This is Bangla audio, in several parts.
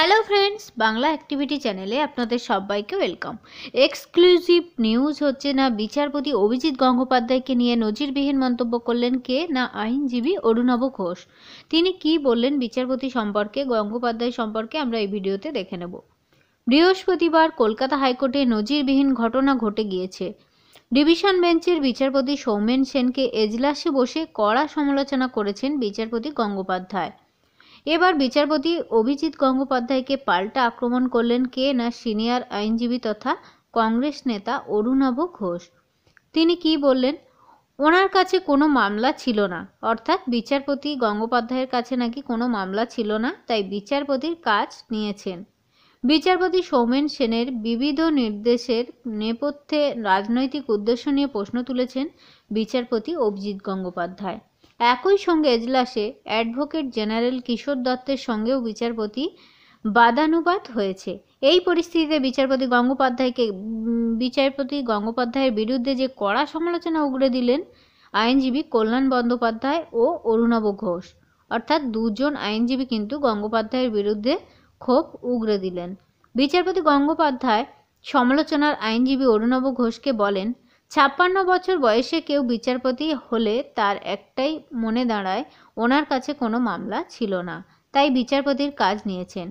হ্যালো ফ্রেন্ডস, বাংলা অ্যাক্টিভিটি চ্যানেলে আপনাদের সবাইকে ওয়েলকাম। এক্সক্লুসিভ নিউজ হচ্ছে না, বিচারপতি অভিজিৎ গঙ্গোপাধ্যায়কে নিয়ে নজিরবিহীন মন্তব্য করলেন কে না আইনজীবী অরুণাভ ঘোষ। তিনি কি বললেন বিচারপতি সম্পর্কে, গঙ্গোপাধ্যায় সম্পর্কে আমরা এই ভিডিওতে দেখে নেব। বৃহস্পতিবার কলকাতা হাইকোর্টে নজিরবিহীন ঘটনা ঘটে গিয়েছে। ডিভিশন বেঞ্চের বিচারপতি সৌমেন সেনকে এজলাসে বসে কড়া সমালোচনা করেছেন বিচারপতি গঙ্গোপাধ্যায়। এবার বিচারপতি অভিজিৎ গঙ্গোপাধ্যায়কে পাল্টা আক্রমণ করলেন কে না সিনিয়র আইনজীবী তথা কংগ্রেস নেতা অরুণাভ ঘোষ। তিনি কি বললেন? ওনার কাছে কোনো মামলা ছিল না, অর্থাৎ বিচারপতি গঙ্গোপাধ্যায়ের কাছে নাকি কোনো মামলা ছিল না, তাই বিচারপতির কাজ নিয়েছেন। বিচারপতি সৌমেন সেনের বিবিধ নির্দেশের নেপথ্যে রাজনৈতিক উদ্দেশ্য নিয়ে প্রশ্ন তুলেছেন বিচারপতি অভিজিৎ গঙ্গোপাধ্যায়। একই সঙ্গে এজলাসে অ্যাডভোকেট জেনারেল কিশোর দত্তের সঙ্গেও বিচারপতি বাদানুবাদ হয়েছে। এই পরিস্থিতিতে বিচারপতি গঙ্গোপাধ্যায়ের বিরুদ্ধে যে কড়া সমালোচনা উগরে দিলেন আইনজীবী কল্যাণ বন্দ্যোপাধ্যায় ও অরুণাভ ঘোষ, অর্থাৎ দুজন আইনজীবী কিন্তু গঙ্গোপাধ্যায়ের বিরুদ্ধে ক্ষোভ উগরে দিলেন। বিচারপতি গঙ্গোপাধ্যায় সমালোচনার আইনজীবী অরুণাভ ঘোষকে বলেন, 56 বছর বয়সে কেউ বিচারপতি হলে তার একটাই মনে দাঁড়ায়, ওনার কাছে কোনো মামলা ছিল না, তাই বিচারপতির কাজ নিয়েছেন।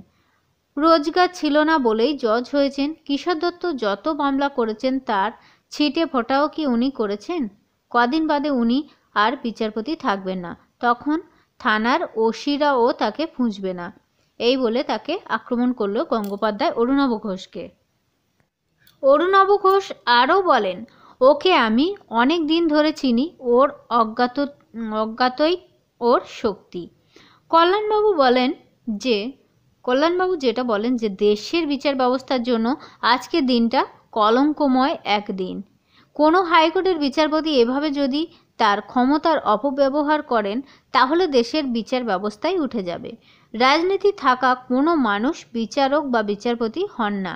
রোজগার ছিল না বলেই জজ হয়েছেন। কিশোর দত্ত যত মামলা করেছেন তার ছিটে ফোটাও কি উনি করেছেন? কদিন বাদে উনি আর বিচারপতি থাকবেন না, তখন থানার ওসিরাও তাকে ফুঁসবে না। এই বলে তাকে আক্রমণ করল গঙ্গোপাধ্যায় অরুণাভ ঘোষকে। অরুণাভ ঘোষ আরও বলেন, ওকে আমি অনেক দিন ধরে চিনি, ওর অজ্ঞাতই ওর শক্তি। কল্যাণবাবু যেটা বলেন যে দেশের বিচার ব্যবস্থার জন্য আজকের দিনটা কলঙ্কময় এক দিন। কোনো হাইকোর্টের বিচারপতি এভাবে যদি তার ক্ষমতার অপব্যবহার করেন তাহলে দেশের বিচার ব্যবস্থাই উঠে যাবে। রাজনীতি থাকা কোনো মানুষ বিচারক বা বিচারপতি হন না,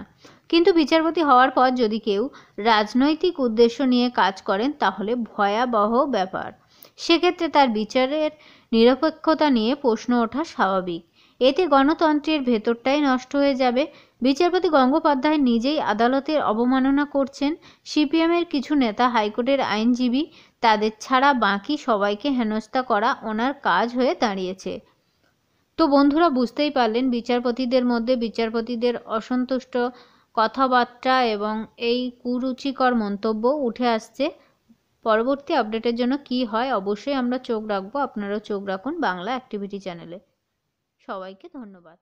কিন্তু বিচারপতি হওয়ার পর যদি কেউ রাজনৈতিক উদ্দেশ্য নিয়ে কাজ করেন তাহলে ভয়াবহ ব্যাপার। সেক্ষেত্রে তার বিচারের নিরপেক্ষতা নিয়ে প্রশ্ন ওঠা স্বাভাবিক। এতে গণতন্ত্রের ভেতরটাই নষ্ট হয়ে যাবে। বিচারপতি গঙ্গোপাধ্যায় নিজেই আদালতের অবমাননা করছেন। সিপিএমের কিছু নেতা হাইকোর্টের আইনজীবী, তাদের ছাড়া বাকি সবাইকে হেনস্থা করা ওনার কাজ হয়ে দাঁড়িয়েছে। তো বন্ধুরা, বুঝতেই পারলেন বিচারপতিদের মধ্যে বিচারপতিদের অসন্তুষ্ট কথাবার্তা এবং এই কুরুচিকর মন্তব্য উঠে আসছে। পরবর্তী আপডেটের জন্য কি হয় অবশ্যই আমরা চোখ রাখবো। আপনারাও চোখ রাখুন বাংলা অ্যাক্টিভিটি চ্যানেলে। সবাইকে ধন্যবাদ।